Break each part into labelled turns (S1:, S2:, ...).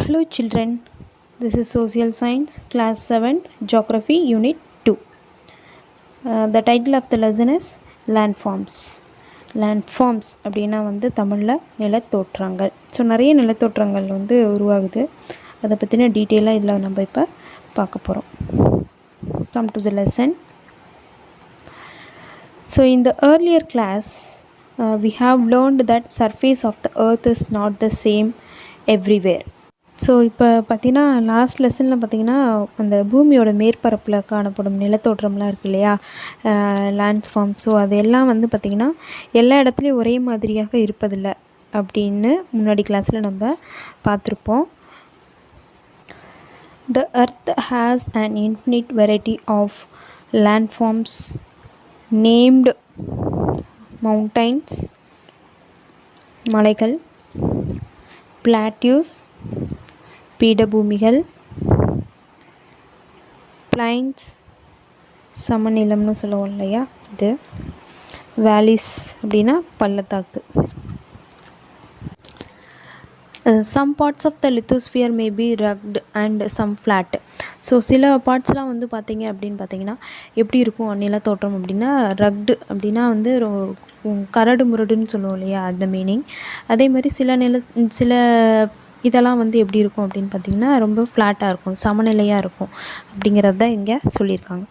S1: Hello children, this is Social Science, Class 7th, Geography, Unit 2. The title of the lesson is Landforms. Landforms அப்படின்னா தமிழில் நிலத்தோற்றங்கள். So நிறைய நிலத்தோற்றங்கள் உருவாகுது. அதை பற்றின டீட்டெயிலாக இதில் நம்ம இப்போ பார்க்க போகிறோம். Come to the lesson. So in the earlier class, we have learned that surface of the earth is not the same everywhere. So இப்போ பார்த்திங்கன்னா லாஸ்ட் லெசனில் பார்த்திங்கன்னா அந்த பூமியோட மேற்பரப்பில் காணப்படும் நிலத்தோற்றம்லாம் இருக்குது இல்லையா, லேண்ட்ஃபார்ம்ஸ். ஸோ அது எல்லாம் பார்த்திங்கன்னா எல்லா இடத்துலையும் ஒரே மாதிரியாக இருப்பதில்லை அப்படின்னு முன்னாடி கிளாஸில் நம்ம பார்த்துருப்போம். The earth has an infinite variety of landforms named mountains, மலைகள், plateaus, பீடபூமிகள், பிளைன்ஸ், சமநிலம்னு சொல்லுவோம் இல்லையா, இது வேலிஸ் அப்படின்னா பள்ளத்தாக்கு. Some parts of the lithosphere may be rugged and some flat. So சில பார்ட்ஸ்லாம் பார்த்தீங்க அப்படின்னு பார்த்தீங்கன்னா எப்படி இருக்கும் நிலத்தோற்றம் அப்படின்னா, ரக்டு அப்படின்னா கரடு முரடுன்னு சொல்லுவோம் இல்லையா, அந்த மீனிங். அதே மாதிரி சில இதெல்லாம் எப்படி இருக்கும் அப்படின்னு பார்த்திங்கன்னா ரொம்ப ஃப்ளாட்டாக இருக்கும், சமநிலையாக இருக்கும் அப்படிங்கிறது தான் இங்கே சொல்லியிருக்காங்க.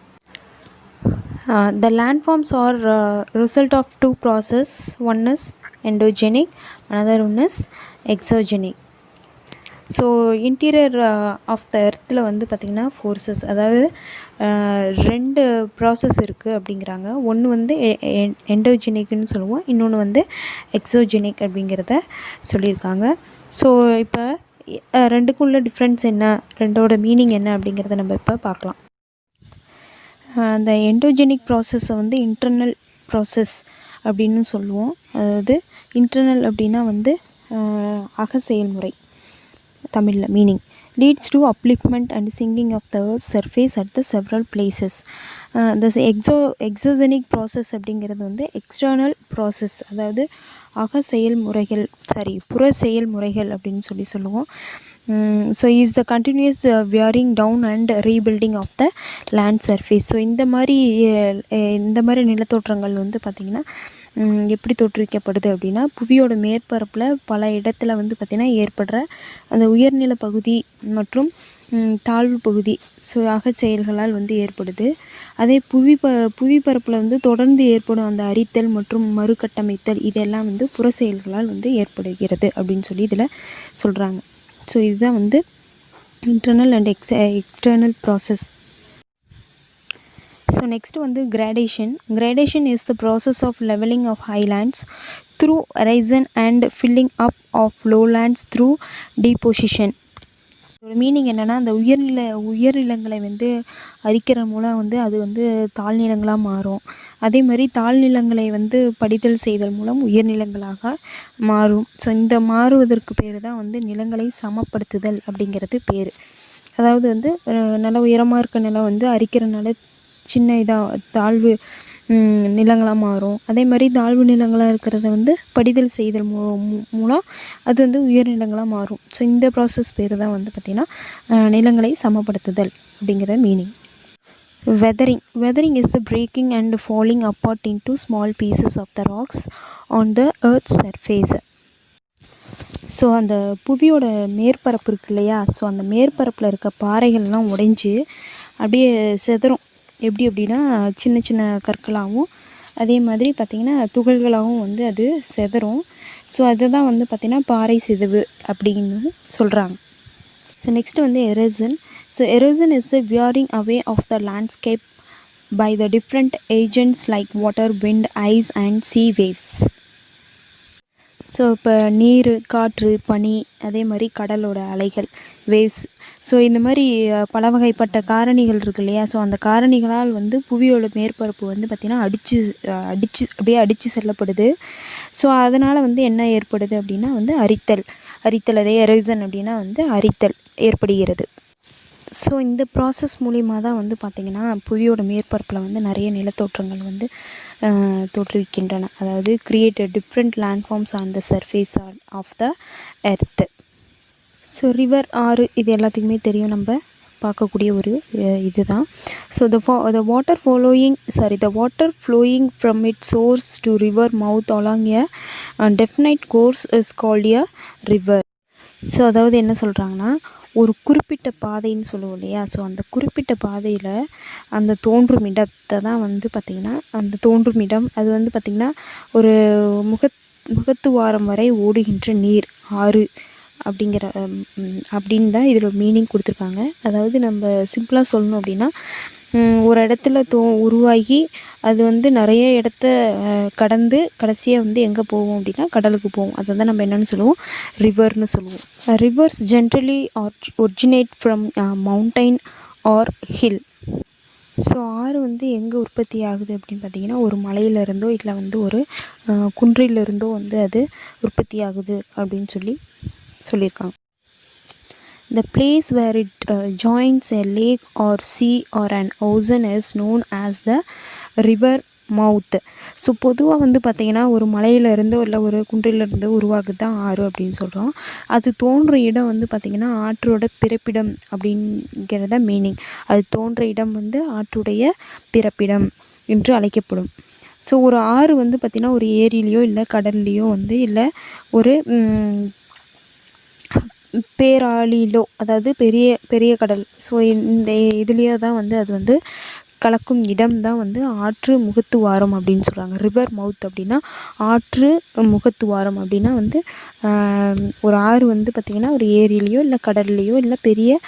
S1: The landforms are result of two process. One is endogenic, another one is exogenic. So interior of the எர்த்தில் பார்த்திங்கன்னா ஃபோர்ஸஸ், அதாவது ரெண்டு ப்ராசஸ் இருக்குது அப்படிங்கிறாங்க. ஒன்று எண்டோஜெனிக்னு சொல்லுவோம், இன்னொன்று எக்ஸோஜெனிக் அப்படிங்கிறத சொல்லியிருக்காங்க. ஸோ இப்போ ரெண்டுக்கும் உள்ள டிஃப்ரென்ஸ் என்ன, ரெண்டோட மீனிங் என்ன அப்படிங்கிறத நம்ம இப்போ பார்க்கலாம். அந்த எண்டோஜெனிக் ப்ராசஸை இன்டர்னல் ப்ராசஸ் அப்படின்னு சொல்லுவோம். அதாவது இன்டர்னல் அப்படின்னா அக செயல்முறை, தமிழில் meaning. Leads to upliftment and sinking of the earth's surface at the several places. the exogenic process அப்படிங்கிறது எக்ஸ்டர்னல் ப்ராசஸ், அதாவது அக செயல்முறைகள், புற செயல்முறைகள் அப்படின்னு சொல்லுவோம். So is the continuous wearing down and rebuilding of the land surface. So இந்த மாதிரி நிலத்தோற்றங்கள் பார்த்திங்கன்னா எப்படி தோற்றுவிக்கப்படுது அப்படின்னா, புவியோட மேற்பரப்பில் பல இடத்துல பார்த்திங்கன்னா ஏற்படுற அந்த உயர்நில பகுதி மற்றும் தாழ்வு பகுதி அகச்செயல்களால் ஏற்படுது. அதே புவிப்பரப்பில் தொடர்ந்து ஏற்படும் அந்த அரித்தல் மற்றும் மறுகட்டமைத்தல் இதெல்லாம் புற செயல்களால் ஏற்படுகிறது அப்படின்னு இதில் சொல்கிறாங்க. ஸோ இதுதான் internal and external process. So next gradation. Gradation is the process of leveling of highlands through erosion and filling up of lowlands through deposition. இதோட மீனிங் என்னென்னா, அந்த உயர்நிலங்களை அரிக்கிற மூலம் அது தாழ்நிலங்களாக மாறும். அதே மாதிரி தாழ்நிலங்களை படிதல் செய்தல் மூலம் உயர்நிலங்களாக மாறும். ஸோ இந்த மாறுவதற்கு பேர் தான் நிலங்களை சமப்படுத்துதல் அப்படிங்கிறது பேர். அதாவது நல்ல உயரமாக இருக்க நிலம் அரிக்கிறனால சின்ன தாழ்வு நிலங்களாக மாறும். அதே மாதிரி தாழ்வு நிலங்களாக இருக்கிறத படிதல் செய்தல் மூலம் அது உயர்நிலங்களாக மாறும். ஸோ இந்த ப்ராசஸ் பேர் தான் பார்த்திங்கன்னா நிலங்களை சமப்படுத்துதல் அப்படிங்கிற meaning. Weathering is the breaking and falling apart into small pieces of the rocks on the earth's surface. So அந்த புவியோட மேற்பரப்பு இருக்கு இல்லையா, ஸோ அந்த மேற்பரப்பில் இருக்க பாறைகள்லாம் உடைஞ்சி அப்படியே செதறும். எப்படி அப்படின்னா சின்ன சின்ன கற்களாகவும் அதே மாதிரி பார்த்திங்கன்னா துகள்களாகவும் அது செதறும். ஸோ அதை தான் பார்த்திங்கன்னா பாறை சிதைவு அப்படின்னு சொல்கிறாங்க. So next erosion. So erosion is the wearing away of the landscape by the different agents like water, wind, ice and sea waves. So இப்போ நீர், காற்று, பனி, அதே மாதிரி கடலோட அலைகள், வேவ்ஸ். ஸோ இந்த மாதிரி பல வகைப்பட்ட காரணிகள் இருக்கு இல்லையா, ஸோ அந்த காரணிகளால் புவியோட மேற்பரப்பு பார்த்திங்கன்னா அப்படியே அடித்து செல்லப்படுது. ஸோ அதனால் என்ன ஏற்படுது அப்படின்னா அரித்தல் அதே எரோஷன் அப்படின்னா அரித்தல் ஏற்படுகிறது. ஸோ இந்த ப்ராசஸ் மூலிமா தான் பார்த்திங்கன்னா புவியோட மேற்பரப்பில் நிறைய நிலத்தோற்றங்கள் தோற்றுவிக்கின்றன. அதாவது create different landforms on the surface of the earth. So river, ஆறு இது எல்லாத்துக்குமே தெரியும், நம்ம பார்க்கக்கூடிய ஒரு இதுதான். So the water flowing from its source to river mouth along a definite course is called a river. So அதாவது என்ன சொல்கிறாங்கன்னா, ஒரு குறிப்பிட்ட பாதைன்னு சொல்லுவோம் இல்லையா, ஸோ அந்த குறிப்பிட்ட பாதையில் அந்த தோன்றும் இடத்தை தான் வந்து பார்த்திங்கன்னா, அந்த தோன்றும் இடம் அது வந்து பார்த்திங்கன்னா ஒரு முகத்துவாரம் வரை ஓடுகின்ற நீர், ஆறு அப்படிங்கிற அப்படின்னு தான் இதில் மீனிங் கொடுத்துருக்காங்க. அதாவது நம்ம சிம்பிளாக சொல்லணும் அப்படின்னா, ஒரு இடத்துல உருவாகி அது வந்து நிறைய இடத்த கடந்து கடைசியாக வந்து எங்கே போவோம் அப்படின்னா கடலுக்கு போவோம். அதை தான் நம்ம என்னென்னு சொல்லுவோம், ரிவர்னு சொல்லுவோம். Rivers generally originate from mountain or hill. So ஆறு வந்து எங்கே உற்பத்தி ஆகுது அப்படின்னு பார்த்திங்கன்னா, ஒரு மலையிலிருந்தோ இல்லை வந்து ஒரு குன்றிலிருந்தோ வந்து அது உற்பத்தி ஆகுது அப்படின்னு சொல்லியிருக்காங்க. The place where it joins a lake or sea or an ocean is known as the river mouth. So பொதுவாக வந்து பார்த்திங்கன்னா, ஒரு மலையிலேருந்தோ இல்லை ஒரு குன்றிலிருந்தோ உருவாகுது தான் ஆறு அப்படின்னு சொல்கிறோம். அது தோன்ற இடம் வந்து பார்த்திங்கன்னா ஆற்றோட பிறப்பிடம் அப்படிங்கிறத மீனிங். அது தோன்ற இடம் வந்து ஆற்றுடைய பிறப்பிடம் என்று அழைக்கப்படும். ஸோ ஒரு ஆறு வந்து பார்த்திங்கன்னா ஒரு ஏரியிலையோ இல்லை கடல்லையோ வந்து இல்லை ஒரு பேராளிலோ, அதாவது பெரிய பெரிய கடல், ஸோ இந்த இதுலேயோ தான் வந்து அது வந்து கலக்கும் இடம் தான் வந்து ஆற்று முகத்துவாரம் அப்படின்னு சொல்கிறாங்க. ரிவர் மவுத் அப்படின்னா ஆற்று முகத்துவாரம் அப்படின்னா வந்து ஒரு ஆறு வந்து பார்த்திங்கன்னா ஒரு ஏரியிலையோ இல்லை கடல்லையோ இல்லை பெரிய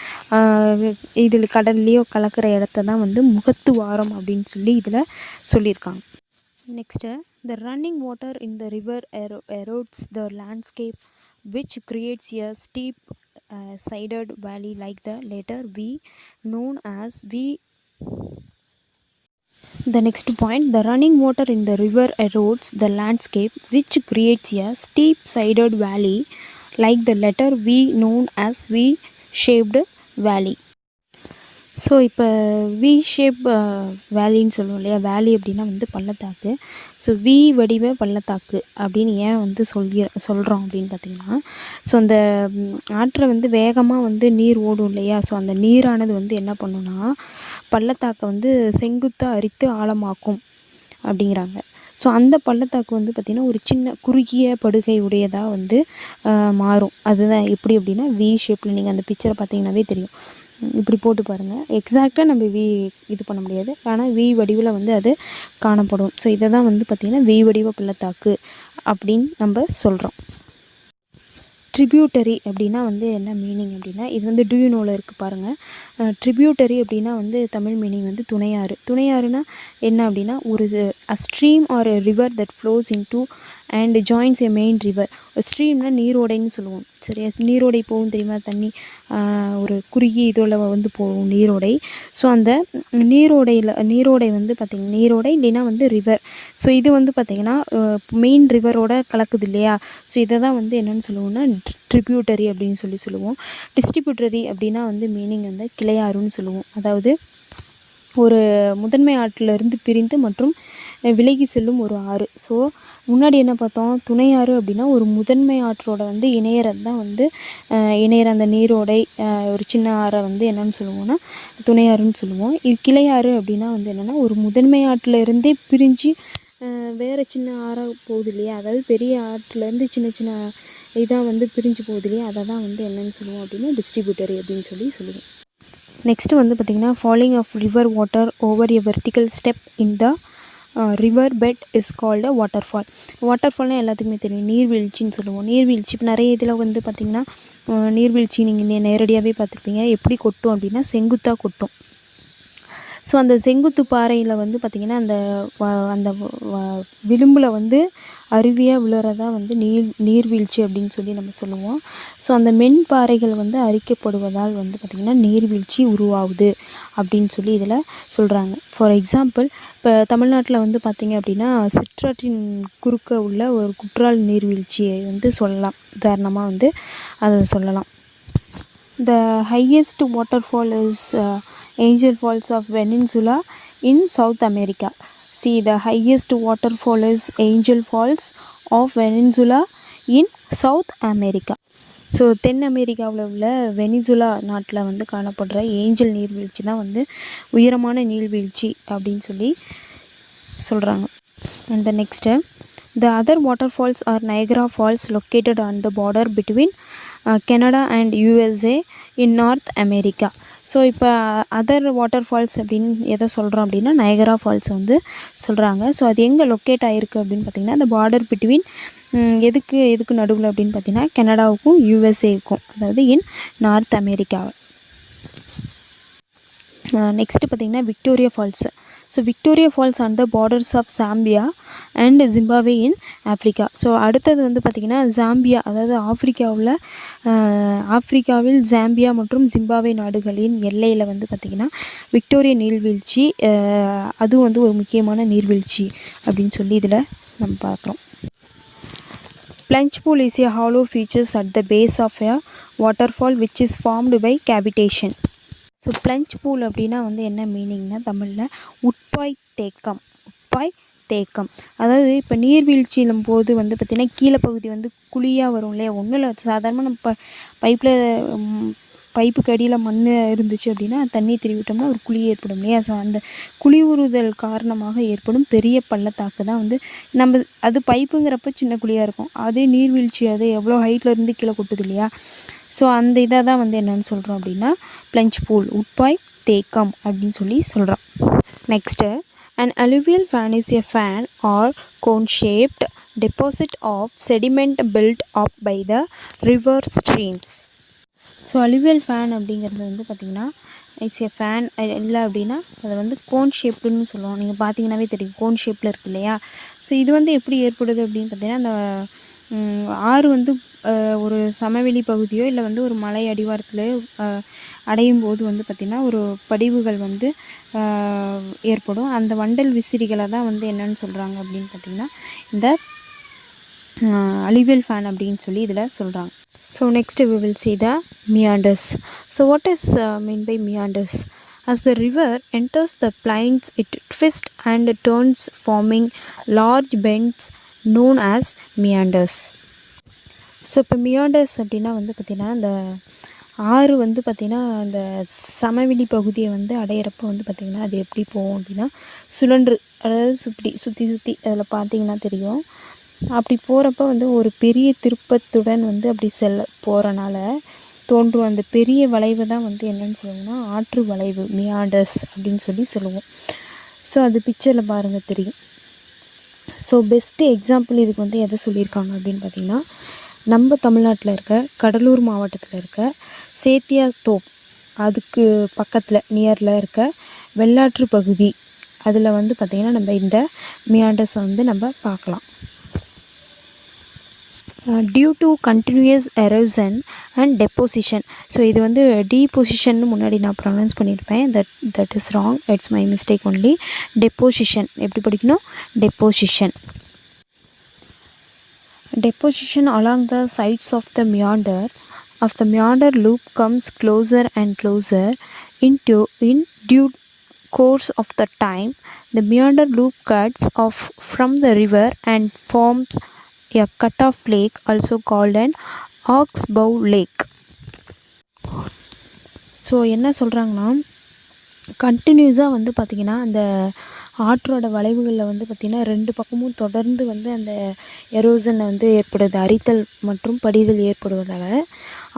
S1: இதில் கடல்லையோ கலக்கிற இடத்த தான் வந்து முகத்துவாரம் அப்படின்னு சொல்லி இதில் சொல்லியிருக்காங்க. Next, the running water in the river erodes the landscape which creates a steep sided valley like the letter V known as V. The next point, the running water in the river erodes the landscape which creates a steep sided valley like the letter V known as V shaped valley. So இப்போ we shape வேலின்னு சொல்லுவோம் இல்லையா, வேலி அப்படின்னா வந்து பள்ளத்தாக்கு. So we வடிவ பள்ளத்தாக்கு அப்படின்னு ஏன் வந்து சொல்கிறோம் அப்படின்னு பார்த்திங்கன்னா, ஸோ அந்த ஆற்றை வந்து வேகமாக வந்து நீர் ஓடும் இல்லையா, ஸோ அந்த நீரானது வந்து என்ன பண்ணுன்னா பள்ளத்தாக்கை வந்து செங்குத்தாக அரித்து ஆழமாக்கும் அப்படிங்கிறாங்க. ஸோ அந்த பள்ளத்தாக்கு வந்து பார்த்திங்கன்னா ஒரு சின்ன குறுகிய படுகை உடையதாக வந்து மாறும். அதுதான் எப்படி அப்படின்னா வி ஷேப்பில். நீங்கள் அந்த பிக்சரை பார்த்திங்கனாவே தெரியும், இப்படி போட்டு பாருங்கள். எக்ஸாக்டாக நம்ம வி இது பண்ண முடியாது, ஆனால் வி வடிவில் வந்து அது காணப்படும். ஸோ இதை தான் வந்து பார்த்திங்கன்னா வி வடிவ பள்ளத்தாக்கு அப்படின்னு நம்ம சொல்கிறோம். ட்ரிபியூட்டரி அப்படின்னா வந்து என்ன மீனிங் அப்படின்னா, இது வந்து டியூனோவில் இருக்குது பாருங்கள். ட்ரிபியூட்டரி அப்படின்னா வந்து தமிழ் மீனிங் வந்து துணையாறு. துணையாறுனா என்ன அப்படின்னா, ஒரு stream or river that flows into and joins a main river. ஸ்ட்ரீம்னா நீரோடைன்னு சொல்லுவோம், சரியா. நீரோடை போகும் தெரியுமா, தண்ணி ஒரு குறுகிய இதில் வந்து போகும் நீரோடை. ஸோ அந்த நீரோடை வந்து பார்த்திங்கன்னா நீரோடை இல்லைன்னா வந்து ரிவர். ஸோ இது வந்து பார்த்திங்கன்னா மெயின் ரிவரோட கலக்குது இல்லையா, ஸோ இதை தான் வந்து என்னென்னு சொல்லுவோம்னா ட்ரிபியூட்டரி அப்படின்னு சொல்லுவோம். டிஸ்ட்ரிபியூட்டரி அப்படின்னா வந்து மீனிங் வந்து கிளையாறுன்னு சொல்லுவோம். அதாவது ஒரு முதன்மை ஆற்றிலிருந்து பிரிந்து மற்றும் விலகி செல்லும் ஒரு ஆறு. ஸோ முன்னாடி என்ன பார்த்தோம், துணையாறு அப்படின்னா ஒரு முதன்மை ஆற்றோட வந்து இணையறது தான் வந்து இணையற அந்த நீரோடை ஒரு சின்ன ஆறை வந்து என்னென்னு சொல்லுவோம்னா துணையாறுன்னு சொல்லுவோம். இது கிளையாறு அப்படின்னா வந்து என்னென்னா ஒரு முதன்மை ஆற்றில் இருந்தே பிரிஞ்சு வேறு சின்ன ஆறாக போகுது இல்லையா, அதாவது பெரிய ஆற்றுலேருந்து சின்ன சின்ன இதாக வந்து பிரிஞ்சு போகுது இல்லையா, அதை தான் வந்து என்னென்னு சொல்லுவோம் அப்படின்னா டிஸ்ட்ரிபியூட்டரி அப்படின்னு சொல்லுவோம். நெக்ஸ்ட்டு வந்து பார்த்திங்கன்னா falling of river water over a vertical step in the river bed is called waterfall. வாட்டர்ஃபால்னால் எல்லாத்துக்குமே தெரியும், நீர்வீழ்ச்சின்னு சொல்லுவோம். நீர்வீழ்ச்சி இப்போ நிறைய இதில் வந்து பார்த்திங்கன்னா நீர்வீழ்ச்சி நீங்கள் நேரடியாகவே பார்த்துருப்பீங்க. எப்படி கொட்டும் அப்படின்னா செங்குத்தாக கொட்டும். ஸோ அந்த செங்குத்து பாறையில் வந்து பார்த்திங்கன்னா அந்த விளிம்பில் வந்து அருவியாக விழுறதா வந்து நீர்வீழ்ச்சி அப்படின்னு நம்ம சொல்லுவோம். ஸோ அந்த மென் பாறைகள் வந்து அரிக்கப்படுவதால் வந்து பார்த்திங்கன்னா நீர்வீழ்ச்சி உருவாகுது அப்படின்னு இதில் சொல்கிறாங்க. ஃபார் எக்ஸாம்பிள், இப்போ தமிழ்நாட்டில் வந்து பார்த்திங்க அப்படின்னா சிற்றாற்றின் குறுக்க உள்ள ஒரு குற்றால் நீர்வீழ்ச்சியை வந்து சொல்லலாம், உதாரணமாக வந்து அதை சொல்லலாம். The highest waterfall is Angel Falls of Peninsula in South America. See, the highest waterfall is Angel Falls of Peninsula in South America. So then அமெரிக்காவில் உள்ள வெனிசுலா நாட்டில் வந்து காணப்படுற ஏஞ்சல் நீர்வீழ்ச்சி தான் வந்து உயரமான நீர்வீழ்ச்சி அப்படின்னு சொல்லி சொல்கிறாங்க. And next the other waterfalls are Niagara Falls located on the border between Canada and USA in North America. So இப்போ அதர் வாட்டர் ஃபால்ஸ் அப்படின்னு எதை சொல்கிறோம் அப்படின்னா நயகரா ஃபால்ஸ் வந்து சொல்கிறாங்க. ஸோ அது எங்கே லொக்கேட் ஆகிருக்கு அப்படின்னு பார்த்திங்கன்னா அந்த பார்டர் பிட்வீன் எதுக்கு நடுவில் அப்படின்னு பார்த்திங்கன்னா கனடாவுக்கும் யூஎஸ்ஏக்கும், அதாவது இன் நார்த் அமெரிக்கா. நெக்ஸ்ட்டு பார்த்திங்கன்னா Victoria falls. So Victoria falls on the borders of Zambia and Zimbabwe in Africa. So அடுத்தது வந்து பார்த்திங்கன்னா ஜாம்பியா, அதாவது ஆஃப்ரிக்காவில் ஜாம்பியா மற்றும் ஜிம்பாவே நாடுகளின் எல்லையில் வந்து பார்த்திங்கன்னா விக்டோரியா நீர்வீழ்ச்சி, அதுவும் வந்து ஒரு முக்கியமான நீர்வீழ்ச்சி அப்படின்னு சொல்லி இதில் நம்ம பார்க்குறோம். Plunge pool is a hollow feature at the base of a waterfall which is formed by cavitation. So plunge pool அப்படின்னா வந்து என்ன மீனிங்னா தமிழில் உட்பாய் தேக்கம். அதாவது இப்போ நீர்வீழ்ச்சியிலும் போது வந்து பார்த்திங்கன்னா கீழே பகுதி வந்து குழியாக வரும் இல்லையா. ஒன்றும் இல்லை, சாதாரணமாக நம்ம பைப்புக்கு அடியில் மண் இருந்துச்சு அப்படின்னா தண்ணி திருவிட்டோம்னா ஒரு குழி ஏற்படும் இல்லையா. ஸோ அந்த குழி உறுதல் காரணமாக ஏற்படும் பெரிய பள்ளத்தாக்கு தான் வந்து நம்ம, அது பைப்புங்கிறப்ப சின்ன குழியாக இருக்கும், அதே நீர்வீழ்ச்சி அது எவ்வளோ ஹைட்டில் இருந்து கீழே கொட்டுது இல்லையா. ஸோ அந்த இதை தான் வந்து என்னென்னு சொல்கிறோம் அப்படின்னா ப்ளஞ்ச் பூல், உட்பாய் தேக்கம் அப்படின்னு சொல்லி சொல்கிறோம். Next an alluvial fan is a fan or cone shaped deposit of sediment built up by the river streams. So alluvial fan அப்படிங்கிறது வந்து பார்த்திங்கன்னா இட்ஸ் ஏ ஃபேன் இல்லை அப்படின்னா அதை வந்து கோன் ஷேப்டுன்னு சொல்லுவோம். நீங்கள் பார்த்தீங்கன்னாவே தெரியும் கோன் ஷேப்பில் இருக்குது இல்லையா. ஸோ இது வந்து எப்படி ஏற்படுது அப்படின்னு பார்த்திங்கன்னா அந்த ஆறு வந்து ஒரு சமவெளி பகுதியோ இல்லை வந்து ஒரு மலை அடிவாரத்தில் அடையும் போது வந்து பார்த்திங்கன்னா ஒரு படிவுகள் வந்து ஏற்படும். அந்த வண்டல் விசிறிகளை தான் வந்து என்னென்னு சொல்கிறாங்க அப்படின்னு பார்த்திங்கன்னா இந்த alluvial fan அப்படின்னு சொல்லி இதில் சொல்கிறாங்க. So next we will see the meanders. So what is mean by meanders? As the river enters the plains, it twists and turns, forming large bends known as meanders. So இப்போ meanders அப்படின்னா வந்து பார்த்திங்கன்னா இந்த ஆறு வந்து பார்த்திங்கன்னா அந்த சமவெளி பகுதியை வந்து அடையிறப்போ வந்து பார்த்திங்கன்னா அது எப்படி போகும் அப்படின்னா சுழன்று, அதாவது சுற்றி அதில் பார்த்திங்கன்னா தெரியும். அப்படி போகிறப்ப வந்து ஒரு பெரிய திருப்பத்துடன் வந்து அப்படி போகிறனால தோன்றும் அந்த பெரிய வளைவு தான் வந்து என்னென்னு சொல்லுவோம்னா ஆற்று வளைவு, மியாண்டர்ஸ் அப்படின்னு சொல்லி சொல்லுவோம். ஸோ அது பிக்சரில் பாருங்கள் தெரியும். ஸோ பெஸ்ட்டு எக்ஸாம்பிள் இதுக்கு வந்து எதை சொல்லியிருக்காங்க அப்படின்னு பார்த்திங்கன்னா நம்ம தமிழ்நாட்டில் இருக்க கடலூர் மாவட்டத்தில் இருக்க சேத்தியாத்தோப், அதுக்கு பக்கத்தில் நியரில் இருக்க வெள்ளாற்று பகுதி, அதில் வந்து பார்த்திங்கன்னா நம்ம இந்த மியாண்டர்ஸை வந்து நம்ம பார்க்கலாம். Due to continuous erosion and deposition. So இது வந்து டீபொசிஷன்னு முன்னாடி நான் ப்ரொனவுன்ஸ் பண்ணியிருப்பேன், that is wrong, it's my mistake only. Deposition எப்படி படிக்கணும், deposition. Deposition along the sides of the meander loop comes closer and closer in due course of the time. The meander loop cuts off from the river and forms a cut-off lake, also called an oxbow lake. So என்ன சொல்கிறாங்கன்னா கண்டினியூஸாக வந்து பார்த்திங்கன்னா அந்த ஆற்றோட வளைவுகளில் வந்து பார்த்திங்கன்னா ரெண்டு பக்கமும் தொடர்ந்து வந்து அந்த எரோசனை வந்து ஏற்படுது, அரித்தல் மற்றும் படிதல் ஏற்படுவதால்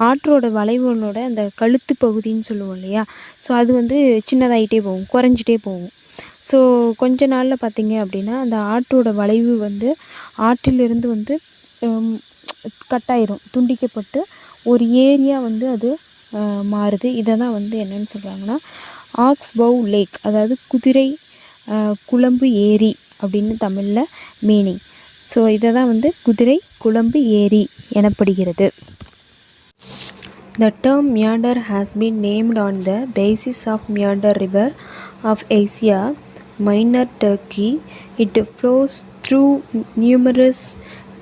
S1: ஆற்றோட வளைவுகளோட அந்த கழுத்து பகுதின்னு சொல்லுவோம் இல்லையா. ஸோ அது வந்து சின்னதாகிட்டே போகும், குறைஞ்சிட்டே போகும். ஸோ கொஞ்ச நாளில் பார்த்திங்க அப்படின்னா அந்த ஆற்றோட வளைவு வந்து ஆற்றிலிருந்து வந்து கட்டாயிரும், துண்டிக்கப்பட்டு ஒரு ஏரியா வந்து அது மாறுது. இதை தான் வந்து என்னென்னு சொல்கிறாங்கன்னா ஆக்ஸ்பவ் லேக், அதாவது குதிரை குளம்பு ஏரி அப்படின்னு தமிழில் மீனிங். ஸோ இதை தான் வந்து குதிரை குளம்பு ஏரி எனப்படுகிறது. The term meander has been named on the basis of Meander River of Asia Minor, Turkey. It flows through numerous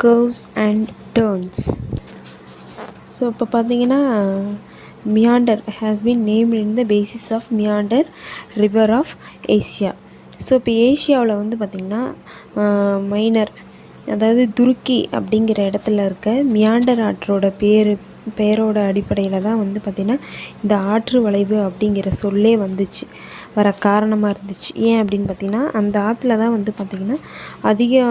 S1: curves and turns. So இப்போ பார்த்தீங்கன்னா meander has been named in the basis of Meander River of Asia. So இப்போ ஏஷியாவில் வந்து பார்த்திங்கன்னா minor, அதாவது துருக்கி அப்படிங்கிற இடத்துல இருக்க meander ஆற்றோட பெயரோட அடிப்படையில் தான் வந்து பார்த்திங்கன்னா இந்த ஆற்று வளைவு அப்படிங்கிற சொல்லே வந்துச்சு, வர காரணமாக இருந்துச்சு. ஏன் அப்படின்னு பார்த்திங்கன்னா அந்த ஆற்றுல தான் வந்து பார்த்திங்கன்னா அதிக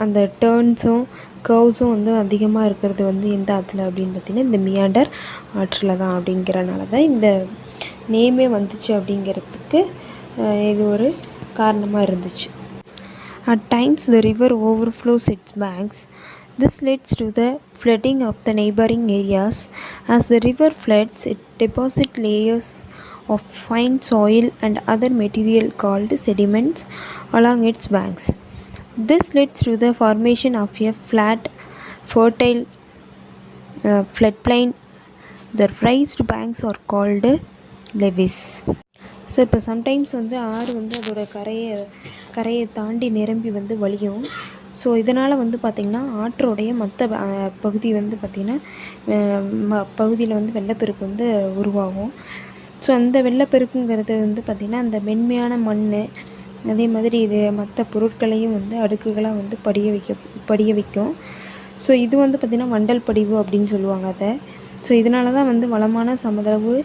S1: அந்த டேர்ன்ஸும் கர்வ்ஸும் வந்து அதிகமாக இருக்கிறது வந்து எந்த ஆற்றுல அப்படின்னு பார்த்திங்கன்னா இந்த மியாண்டர் ஆற்றில் தான். அப்படிங்கிறனால தான் இந்த நேமே வந்துச்சு அப்படிங்கிறதுக்கு இது ஒரு காரணமாக இருந்துச்சு. At times the river overflows its banks. This leads to the flooding of the neighboring areas. As the river floods, it deposits layers of fine soil and other material called sediments along its banks. This leads to the formation of a flat, fertile floodplain. The raised banks are called levees. So இப்போ sometimes வந்து ஆறு வந்து அதோட கரையை தாண்டி நிரம்பி வந்து வழியும். ஸோ இதனால் வந்து பார்த்திங்கன்னா ஆற்றோடைய மற்ற பகுதி வந்து பார்த்திங்கன்னா பகுதியில் வந்து வெள்ளப்பெருக்கு வந்து உருவாகும். ஸோ அந்த வெள்ளப்பெருக்குங்கிறது வந்து பார்த்திங்கன்னா அந்த மென்மையான மண், அதே மாதிரி இது மற்ற பொருட்களையும் வந்து அடுக்குகளாக வந்து படிய வைக்கும். ஸோ இது வந்து பார்த்திங்கன்னா வண்டல் படிவு அப்படின்னு சொல்லுவாங்க அதை. ஸோ இதனால தான் வந்து வளமான சமதளவு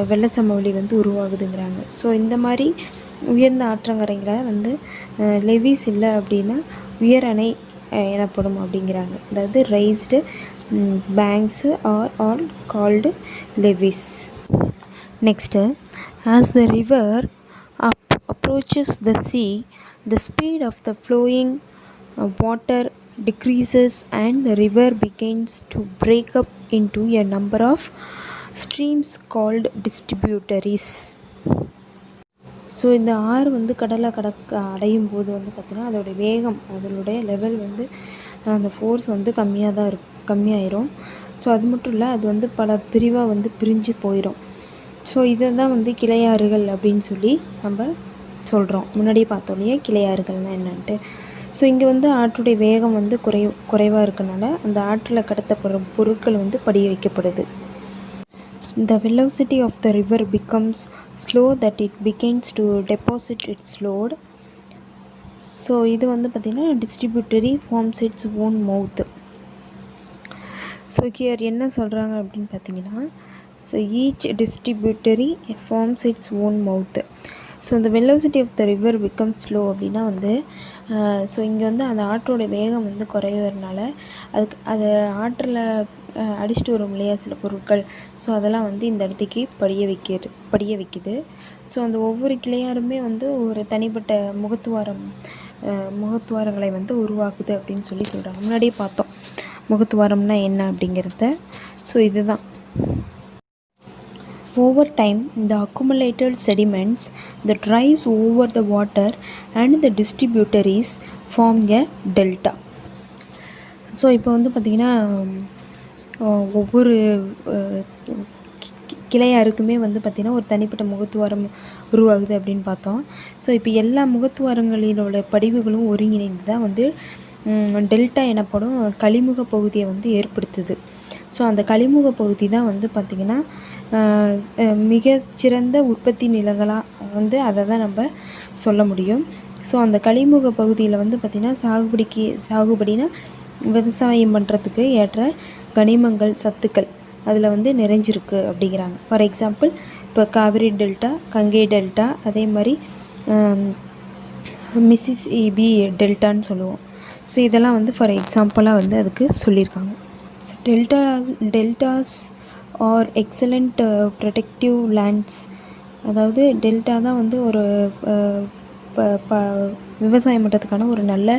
S1: வெள்ள சமவெளி வந்து உருவாகுதுங்கிறாங்க. ஸோ இந்த மாதிரி உயர்ந்த ஆற்றங்கரைகளை வந்து லெவிஸ் இல்லை அப்படின்னா உயர் அணை எனப்படும் அப்படிங்கிறாங்க. அதாவது raised banks are all called levees. Next, as the river approaches the sea, the speed of the flowing water decreases and the river begins to break up into a number of streams called distributaries. So இந்த ஆறு வந்து கடலை அடையும் போது வந்து பார்த்திங்கன்னா அதோடைய வேகம், அதனுடைய லெவல் வந்து அந்த ஃபோர்ஸ் வந்து கம்மியாயிரும். ஸோ அது மட்டும் இல்லை, அது வந்து பல பிரிவாக வந்து பிரிஞ்சு போயிடும். ஸோ இதை தான் வந்து கிளையாறுகள் அப்படின்னு சொல்லி நம்ம சொல்கிறோம். முன்னாடியே பார்த்தோம் இல்லையா கிளையாறுகள்னால் என்னன்ட்டு. ஸோ இங்கே வந்து ஆற்றுடைய வேகம் வந்து குறைவாக இருக்கனால அந்த ஆற்றில் கடத்தப்படுற பொருட்கள் வந்து படிய வைக்கப்படுது. The velocity of the river becomes slow that it begins to deposit its load. So இது வந்து பார்த்திங்கன்னா distributary forms its own mouth. So here என்ன சொல்கிறாங்க அப்படின்னு பார்த்தீங்கன்னா, so each distributary forms its own mouth. So இந்த velocity of the river become slow அப்படின்னா வந்து ஸோ இங்கே வந்து அந்த ஆற்றோட வேகம் வந்து குறையிறதுனால அது ஆற்றில் அடிச்சுட்டு வரும் இல்லையா சில பொருட்கள், ஸோ அதெல்லாம் வந்து இந்த இடத்துக்கு படிய வைக்குது. ஸோ அந்த ஒவ்வொரு கிளையாருமே வந்து ஒரு தனிப்பட்ட முகத்துவாரங்களை வந்து உருவாக்குது அப்படின்னு சொல்லி சொல்கிறாங்க. முன்னாடியே பார்த்தோம் முகத்துவாரம்னா என்ன அப்படிங்கிறத. ஸோ இதுதான். Over time, the accumulated sediments that rise over the water and the distributaries form a delta. So இப்போ வந்து பார்த்திங்கன்னா ஒவ்வொரு கிளையாருக்குமே வந்து பார்த்திங்கன்னா ஒரு தனிப்பட்ட முகத்துவாரம் உருவாகுது அப்படின்னு பார்த்தோம். ஸோ இப்போ எல்லா முகத்துவாரங்களினோட படிவுகளும் ஒருங்கிணைந்து தான் வந்து டெல்டா எனப்படும் கழிமுக பகுதியை வந்து ஏற்படுத்துது. ஸோ அந்த கழிமுக பகுதி தான் வந்து பார்த்திங்கன்னா மிகச்சிறந்த உற்பத்தி நிலங்களாக வந்து அதை தான் நம்ம சொல்ல முடியும். ஸோ அந்த கழிமுக பகுதியில் வந்து பார்த்திங்கன்னா சாகுபடினா விவசாயம் பண்ணுறதுக்கு ஏற்ற கனிமங்கள், சத்துக்கள் அதில் வந்து நிறைஞ்சிருக்கு அப்படிங்கிறாங்க. ஃபார் எக்ஸாம்பிள் இப்போ காவிரி டெல்டா, கங்கை டெல்டா, அதே மாதிரி மிசிசிபி டெல்டான்னு சொல்லுவோம். ஸோ இதெல்லாம் வந்து ஃபார் எக்ஸாம்பிளாக வந்து அதுக்கு சொல்லியிருக்காங்க. So deltas R excellent protective lands. அதாவது டெல்டா தான் வந்து ஒரு விவசாயம் பண்ணுறதுக்கான ஒரு நல்ல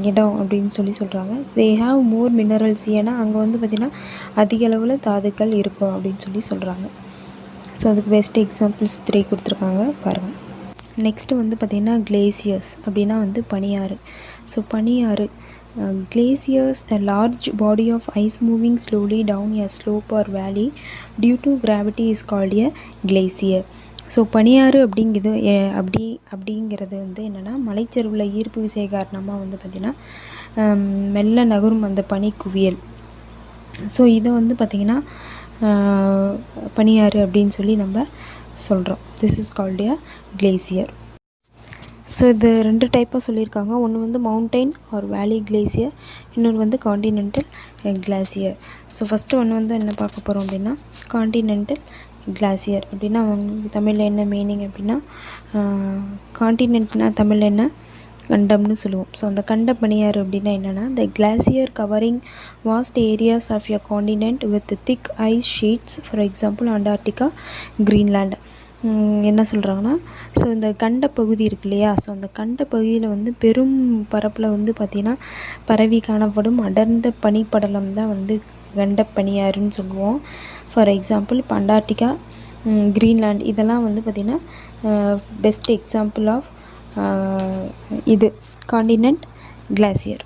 S1: இடம் அப்படின்னு சொல்கிறாங்க. They have more minerals. ஏன்னா அங்கே வந்து பார்த்திங்கன்னா அதிக அளவில் தாதுக்கள் இருக்கும் அப்படின்னு சொல்கிறாங்க. ஸோ அதுக்கு பெஸ்ட் எக்ஸாம்பிள்ஸ் 3 கொடுத்துருக்காங்க பாருங்கள். நெக்ஸ்ட்டு வந்து பார்த்திங்கன்னா கிளேசியர்ஸ் அப்படின்னா வந்து பனியாறு. ஸோ பனியாறு glaciers, a large body of ice moving slowly down a slope or valley due to gravity is called a glacier. So பனியாறு அப்படிங்கிறது வந்து என்னென்னா மலைச்சரிவில் ஈர்ப்பு விசை காரணமாக வந்து பார்த்திங்கன்னா மெல்ல நகரும் அந்த பனி குவியல். ஸோ இதை வந்து பார்த்திங்கன்னா பனியாறு அப்படின்னு சொல்லி நம்ம சொல்கிறோம். This is called a glacier. So இது 2 டைப்பாக சொல்லியிருக்காங்க. ஒன்று வந்து மவுண்டைன் ஆர் வேலி கிளேசியர், இன்னொன்று வந்து காண்டினென்டல் கிளாசியர். ஸோ ஃபஸ்ட்டு ஒன்று வந்து என்ன பார்க்க போகிறோம் அப்படின்னா காண்டினென்டல் கிளாசியர் அப்படின்னா தமிழில் என்ன மீனிங் அப்படின்னா காண்டினென்ட்னா தமிழில் என்ன கண்டம்னு சொல்லுவோம். ஸோ அந்த கண்ட பனியாறு அப்படின்னா என்னென்னா the glacier covering vast areas of a continent with thick ice sheets, for example Antarctica, Greenland. என்ன சொல்கிறாங்கன்னா ஸோ இந்த கண்ட பகுதி இருக்கு இல்லையா, ஸோ அந்த கண்ட பகுதியில் வந்து பெரும் பரப்பில் வந்து பார்த்திங்கன்னா பரவி காணப்படும் அடர்ந்த பனிப்படலம் தான் வந்து கண்ட பனியாறுன்னு சொல்லுவோம். ஃபார் எக்ஸாம்பிள் இப்போ அண்டார்டிகா, கிரீன்லாண்ட் இதெல்லாம் வந்து பார்த்திங்கன்னா பெஸ்ட் எக்ஸாம்பிள் ஆஃப் இது continent glacier.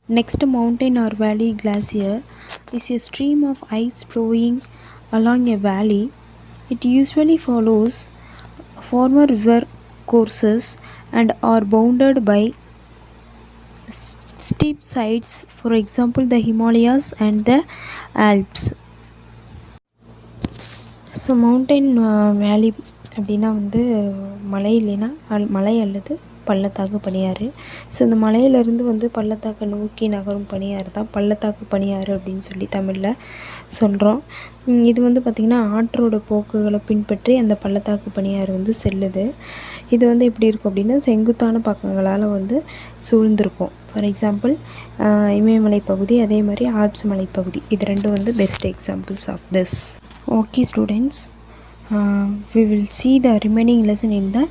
S1: Next, mountain or valley glacier is a stream of ice flowing along a valley. It usually follows former river courses and are bounded by steep sides, for example the Himalayas and the Alps. So mountain வேலி அப்படின்னா வந்து மலை இல்லைன்னா மலை அல்லது பள்ளத்தாக்கு பனியாறு. So இந்த மலையிலேருந்து வந்து பள்ளத்தாக்கை நோக்கி நகரும் பனியாறு தான் பள்ளத்தாக்கு பனியாறு அப்படின்னு சொல்லி தமிழில் சொல்கிறோம். இது வந்து பார்த்திங்கன்னா ஆற்றோட போக்குகளை பின்பற்றி அந்த பள்ளத்தாக்கு பனியாறு வந்து செல்லுது. இது வந்து எப்படி இருக்கும் அப்படின்னா செங்குத்தான பக்கங்களால் வந்து சூழ்ந்திருக்கும். ஃபார் எக்ஸாம்பிள் இமயமலை பகுதி, அதே மாதிரி ஆல்ப்ஸ் மலைப்பகுதி, இது ரெண்டும் வந்து best examples of this. Okay students, we will see the remaining lesson in the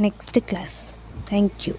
S1: next class. Thank you.